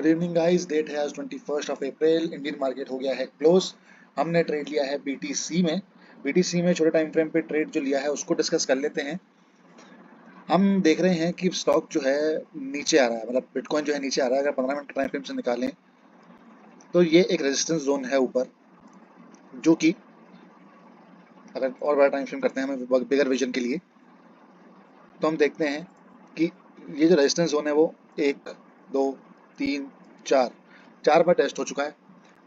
Good evening guys. Date है आज 21 अप्रैल। Indian market हो गया है क्लोज। हमने ट्रेड लिया है बीटीसी में। बीटीसी में छोटे टाइम फ्रेम पे ट्रेड जो लिया है उसको डिस्कस कर लेते हैं। हम देख रहे हैं कि स्टॉक जो है नीचे आ रहा है, मतलब बिटकॉइन जो है नीचे आ रहा है। अगर 15 मिनट के टाइम फ्रेम से निकालें तो ये एक रेजिस्टेंस जोन है ऊपर, जो कि अगर और बड़ा टाइम फ्रेम करते हैं हमें बिगर विजन के लिए, तो हम देखते हैं कि ये जो रेजिस्टेंस जोन है वो 1 2 3 4 बार टेस्ट हो चुका है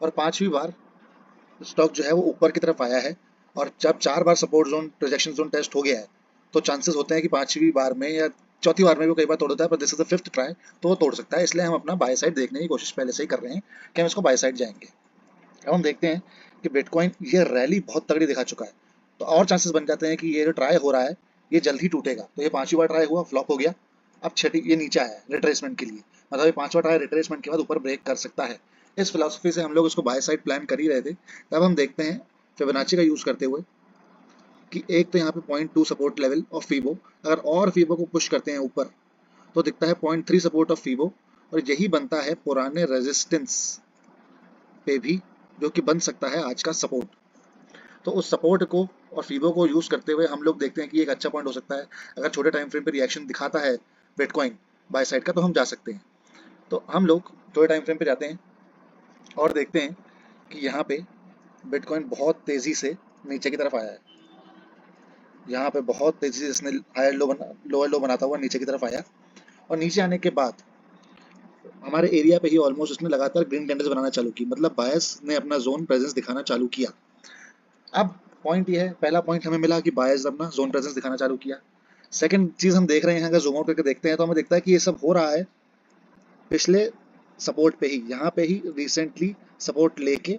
और पांचवी बार स्टॉक जो है वो ऊपर की तरफ आया है। और जब 4 बार support zone rejection zone test हो गया है तो चांसेस होते हैं कि पांचवी बार में या चौथी बार में भी कई बार तोड़ देता है, पर this is the fifth try तो वो तोड़ सकता है। इसलिए हम अपना बाय साइड देखने की कोशिश पहले से ही कर रहे हैं कि हम इसको बाय साइड जाएंगे। अब हम देखते हैं कि बिटकॉइन ये रैली बहुत तगड़ी दिखा चुका है, तो और चांसेस बन जाते हैं कि ये जो ट्राई हो रहा है ये जल्द ही टूटेगा। तो ये पांचवी बार ट्राई हुआ, फ्लॉप हो गया। अब छठी ये नीचे आया है रिट्रेसमेंट के लिए, मतलब ये पांचवा ट्राई रिट्रेसमेंट के बाद ऊपर ब्रेक कर सकता है। इस फिलोसफी से हम लोग इसको बाय साइड प्लान कर ही रहे थे। तब हम देखते हैं फिबोनाची का यूज करते हुए कि एक तो यहाँ पे 0.2 सपोर्ट लेवल ऑफ फीबो, अगर और फीबो को पुश करते हैं ऊपर तो दिखता है 0.3 सपोर्ट ऑफ फीबो, और यही बनता है पुराने रेजिस्टेंस पे भी, जो कि बन सकता है आज का सपोर्ट। तो उस सपोर्ट को और फीबो को यूज करते हुए हम लोग देखते हैं कि एक अच्छा पॉइंट हो सकता है। अगर छोटे टाइम फ्रेम पे रिएक्शन दिखाता है बिटकॉइन बाय साइड का तो हम जा सकते हैं। तो हम लोग छोटे टाइम फ्रेम पे जाते हैं और देखते हैं कि यहाँ पे बिटकॉइन बहुत तेजी से नीचे की तरफ आया है। यहाँ पे बहुत तेजी से इसने लोअर लो बनाता हुआ नीचे की तरफ आया, और नीचे आने के बाद हमारे एरिया पे ही ऑलमोस्ट उसने लगातार ग्रीन कैंडल्स बनाना चालू की, मतलब बायर्स ने अपना जोन प्रेजेंस दिखाना चालू किया। अब पॉइंट ये है, पहला पॉइंट हमें मिला कि बायर्स अपना जोन प्रेजेंस दिखाना चालू किया। सेकंड चीज हम देख रहे हैं, अगर जूम आउट करके देखते हैं तो हमें दिखता है कि ये सब हो रहा है पिछले सपोर्ट पे ही। यहाँ पे ही रिसेंटली सपोर्ट लेके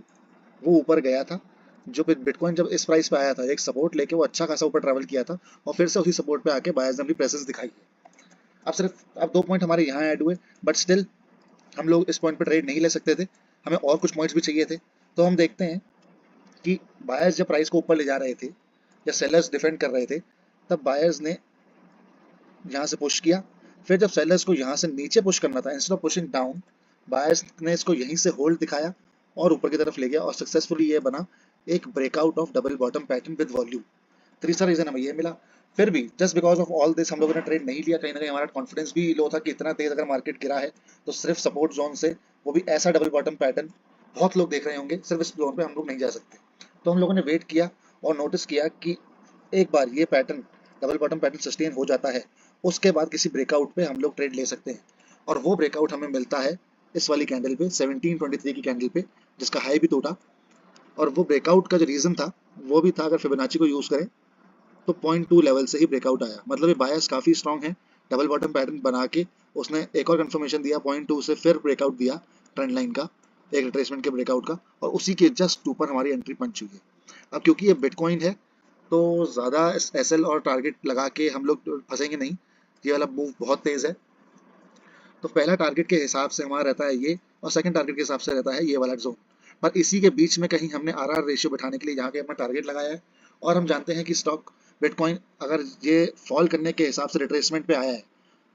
वो ऊपर गया था। जो बिटकॉइन जब इस प्राइस पे आया था एक सपोर्ट लेके वो अच्छा खासा ऊपर ट्रैवल किया था, और फिर से उसी सपोर्ट पे आके बायर्स ने अपनी प्रेजेंस दिखाई है। अब दो पॉइंट हमारे यहाँ ऐड हुए, बट स्टिल हम लोग इस पॉइंट पे ट्रेड नहीं ले सकते थे, हमें और कुछ पॉइंट्स भी चाहिए थे। तो हम देखते हैं कि बायर्स जब प्राइस को ऊपर ले जा रहे थे या सेलर्स डिफेंड कर रहे थे, तब बायर्स ने यहाँ से पुश किया। फिर जब सेलर्स को यहाँ से नीचे पुश करना था, instead of pushing down, buyers ने इसको यहीं से होल्ड दिखाया और ऊपर की तरफ ले गया, और सक्सेसफुली ये बना एक breakout of double bottom pattern with volume. तीसरा रीजन हमें ये मिला। फिर भी just because of all this हम लोगों ने ट्रेड नहीं लिया। कहीं ना कहीं हमारा कॉन्फिडेंस भी लो था कि इतना तेज अगर मार्केट गिरा है तो सिर्फ सपोर्ट जोन से, वो भी ऐसा डबल बॉटम पैटर्न बहुत लोग देख रहे होंगे, सिर्फ इस जोन पे हम लोग नहीं जा सकते। तो हम लोगों ने वेट किया और नोटिस किया कि एक बार ये pattern double bottom pattern sustain हो जाता है, उसके बाद किसी ब्रेकआउट पे हम लोग ट्रेड ले सकते हैं। और वो ब्रेकआउट हमें मिलता है इस वाली कैंडल पे, 1723 की कैंडल पे, जिसका हाई भी टूटा। और वो ब्रेकआउट का जो रीजन था वो भी था, अगर फिबोनाची को यूज करें तो 0.2 लेवल से ही ब्रेकआउट आया, मतलब ये बायस काफी स्ट्रांग है। डबल बॉटम पैटर्न बना के उसने एक और कंफर्मेशन दिया, 0.2 से फिर ब्रेकआउट दिया ट्रेंड लाइन का, एक रिट्रेसमेंट के ब्रेकआउट का, और उसी के जस्ट ऊपर हमारी एंट्री पंच हुई है। अब क्योंकि ये बिटकॉइन है तो ज़्यादा एसएल और टारगेट लगा के हम लोग फंसेंगे नहीं। ये वाला मूव बहुत तेज है, तो पहला टारगेट के हिसाब से हमारा रहता है ये, और सेकंड टारगेट के हिसाब से रहता है ये वाला जोन। पर इसी के बीच में कहीं हमने आरआर रेशियो बैठाने के लिए यहाँ के अपना टारगेट लगाया है। और हम जानते हैं कि स्टॉक बिटकॉइन अगर ये फॉल करने के हिसाब से रिट्रेसमेंट पे आया है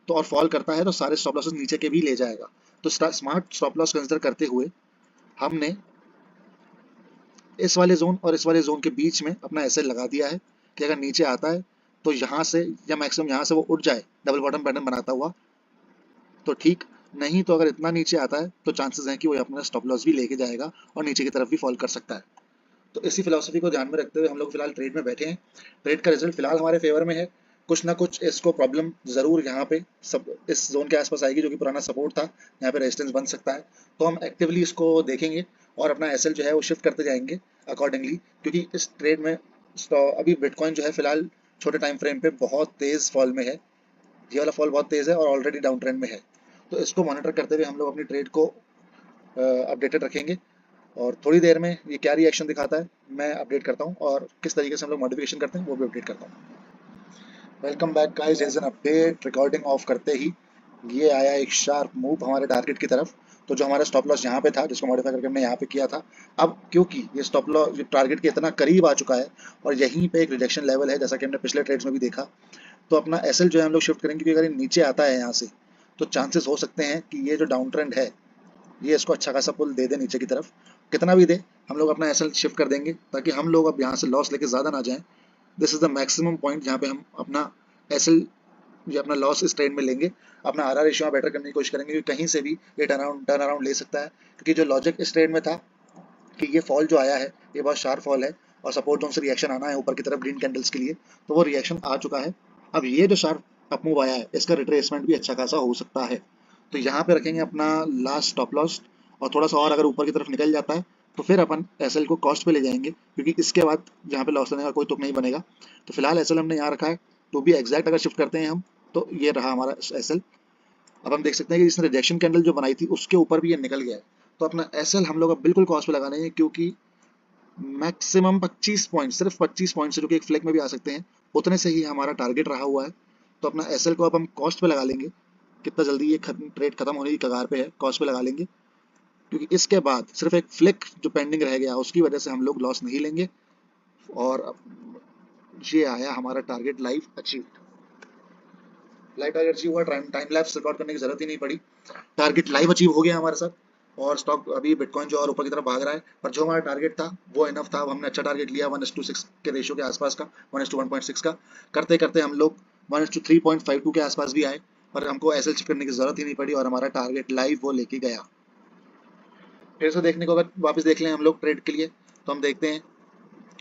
तो, और फॉल करता है तो सारे स्टॉप लॉसेस नीचे के भी ले जाएगा। तो स्मार्ट स्टॉप लॉस कंसिडर करते हुए हमने इस वाले जोन और इस वाले जोन के बीच में अपना एसएल लगा दिया है कि अगर नीचे आता है तो यहाँ से या मैक्सिमम यहाँ से वो उठ जाए डबल बॉटम पैटर्न बनाता हुआ तो ठीक, नहीं तो अगर इतना नीचे आता है तो चांसेस हैं कि वो अपना स्टॉप लॉस भी लेके जाएगा और नीचे की तरफ भी फॉल कर सकता है। तो इसी फिलोसफी को ध्यान में रखते हुए हम लोग फिलहाल ट्रेड में बैठे हैं। ट्रेड का रिजल्ट फिलहाल हमारे फेवर में है। कुछ ना कुछ इसको प्रॉब्लम जरूर यहाँ पे सब इस जोन के आसपास आएगी, जो कि पुराना सपोर्ट था, यहाँ पे रेजिस्टेंस बन सकता है। तो हम एक्टिवली इसको देखेंगे और अपना एसएल जो है वो शिफ्ट करते जाएंगे अकॉर्डिंगली, क्योंकि इस ट्रेड में अभी बिटकॉइन जो है फिलहाल छोटे टाइम फ्रेम पे बहुत तेज फॉल में है। ये वाला फॉल बहुत तेज है और ऑलरेडी डाउन ट्रेंड में है। तो इसको मॉनिटर करते हुए हम लोग अपनी ट्रेड को अपडेटेड रखेंगे, और थोड़ी देर में ये क्या रिएक्शन दिखाता है मैं अपडेट करता हूँ, और किस तरीके से हम लोग मॉडिफिकेशन करते हैं वो भी अपडेट करता हूँ। Welcome back guys, as an update recording off करते ही ये आया एक शार्प मूव हमारे टारगेट की तरफ। तो जो हमारा स्टॉप लॉस यहाँ पे था, जिसको मॉडिफाई करके हमने यहाँ पे किया था, अब क्योंकि ये स्टॉप लॉस टारगेट के इतना करीब आ चुका है और यहीं पे एक रिजेक्शन लेवल है, जैसा कि हमने पिछले ट्रेड्स में भी देखा, तो अपना एसएल जो है हम लोग शिफ्ट करेंगे, क्योंकि अगर ये नीचे आता है यहाँ से तो चांसेस हो सकते हैं कि ये जो डाउन ट्रेंड है ये इसको अच्छा खासा पुल दे दे नीचे की तरफ, कितना भी दे हम लोग अपना एसएल शिफ्ट कर देंगे ताकि हम लोग अब यहाँ से लॉस लेके ज़्यादा ना जाएं। This is the maximum point जहाँ पे हम अपना एसएल ये अपना लॉस इस ट्रेड में लेंगे, अपना आर आर रेशियो बेटर करने की कोशिश करेंगे क्योंकि कहीं से भी ये टर्न अराउंड ले सकता है, क्योंकि जो लॉजिक इस ट्रेड में था कि ये फॉल जो आया है ये बहुत शार्प फॉल है और सपोर्ट जोन से रिएक्शन आना है ऊपर की तरफ ग्रीन कैंडल्स के लिए, तो वो रिएक्शन आ चुका है। अब ये जो शार्प अप मूव आया है इसका रिट्रेसमेंट भी अच्छा खासा हो सकता है, तो यहाँ पे रखेंगे अपना लास्ट स्टॉप लॉस, और थोड़ा सा और अगर ऊपर की तरफ निकल जाता है तो फिर अपन एसएल को कॉस्ट पे ले जाएंगे क्योंकि इसके बाद जहाँ पे लॉस लेने का कोई तुक नहीं बनेगा। तो फिलहाल एसएल हमने यहाँ रखा है, तो भी एग्जैक्ट अगर शिफ्ट करते हैं हम तो ये रहा हमारा एसएल। अब हम देख सकते हैं कि इसने रिजेक्शन कैंडल जो बनाई थी उसके ऊपर भी ये निकल गया है, तो अपना एसएल हम लोग अब बिल्कुल कॉस्ट पे लगाने हैं क्योंकि मैक्सिमम 25 पॉइंट, सिर्फ 25 पॉइंट से जो कि एक फ्लैग में भी आ सकते हैं, उतने से ही हमारा टारगेट रहा हुआ है। तो अपना एसएल को अब हम कॉस्ट पे लगा लेंगे, कितना जल्दी ये ट्रेड खत्म होने की कगार पे है कॉस्ट पे लगा लेंगे, क्योंकि इसके बाद सिर्फ एक फ्लिक जो पेंडिंग रह गया उसकी वजह से हम लोग लॉस नहीं लेंगे। और ये आया हमारा target live achieve, live target achieve हुआ, टाइम टाइम लैप्स रिकॉर्ड करने की जरूरत ही नहीं पड़ी, टारगेट लाइव अचीव हो गया हमारे साथ। और स्टॉक अभी बिटकॉइन जो और ऊपर की तरफ भाग रहा है, पर जो हमारा टारगेट था वो इनफ था, हमने अच्छा टारगेट लिया 1:6 के रेशियो के आसपास का, 1:1.6 का, करते करते हम लोग 1:3.52 के आसपास भी आए, पर हमको एसएल शिफ्ट करने की जरूरत ही नहीं पड़ी और हमारा टारगेट लाइव वो लेके गया। फिर से देखने को अगर वापस देख लें हम लोग ट्रेड के लिए, तो हम देखते हैं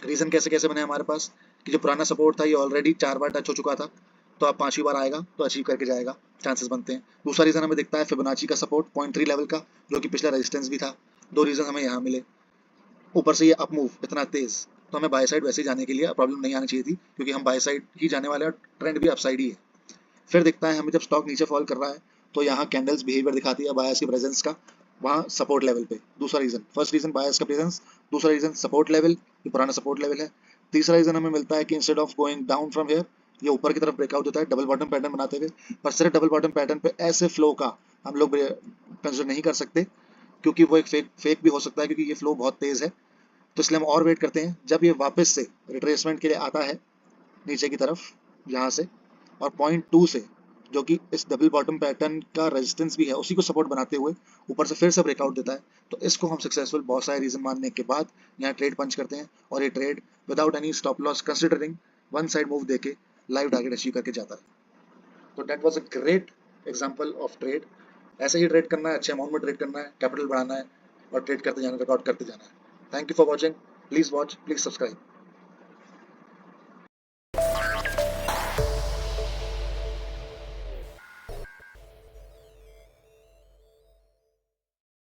रीजन कैसे कैसे बने हमारे पास, कि जो पुराना सपोर्ट था ये ऑलरेडी 4 बार टच हो चुका था, तो अब 5वीं बार आएगा तो अचीव करके जाएगा, चांसेस बनते हैं। दूसरा रीजन हमें दिखता है फिबोनाची का सपोर्ट 0.3 लेवल का, जो कि पिछला रेजिस्टेंस भी था। दो रीजन हमें यहाँ मिले, ऊपर से ये अप मूव इतना तेज, तो हमें बाय साइड वैसे ही जाने के लिए प्रॉब्लम नहीं आनी चाहिए थी क्योंकि हम बाय साइड ही जाने वाले हैं और ट्रेंड भी अप साइड ही है। फिर दिखता है हमें जब स्टॉक नीचे फॉल कर रहा है तो यहाँ कैंडल्स बिहेवियर दिखाती है बायस की प्रेजेंस का, वहाँ सपोर्ट लेवल पे। दूसरा रीजन, फर्स्ट रीजन बायस का प्रेजेंस, दूसरा रीजन सपोर्ट लेवल, ये पुराना सपोर्ट लेवल है। तीसरा रीजन हमें मिलता है कि instead of going down from here ये ऊपर की तरफ ब्रेकआउट होता है डबल बॉटम पैटर्न बनाते हुए, पर सिर्फ डबल बॉटम पैटर्न पे ऐसे फ्लो का हम लोग कंसिडर नहीं कर सकते क्योंकि वो एक फेक भी हो सकता है क्योंकि ये फ्लो बहुत तेज है। तो इसलिए हम और वेट करते हैं जब ये वापस से रिट्रेसमेंट के लिए आता है नीचे की तरफ यहाँ से, और 0.2 से जो कि इस डबल बॉटम पैटर्न का रेजिस्टेंस भी है उसी को सपोर्ट बनाते हुए ऊपर से फिर से ब्रेकआउट देता है, तो इसको हम सक्सेसफुल बहुत सारे रीजन मानने के बाद यहाँ ट्रेड पंच करते हैं और ये trade without any stop loss considering one side move देके लाइव टारगेट अचीव करके जाता है। तो that was a great example of trade. ऐसे ही ट्रेड करना है, अच्छे अमाउंट में ट्रेड करना है, कैपिटल बढ़ाना है और ट्रेड करते जाना, रिकॉर्ड करते जाना है। Thank you for watching, please watch, please subscribe.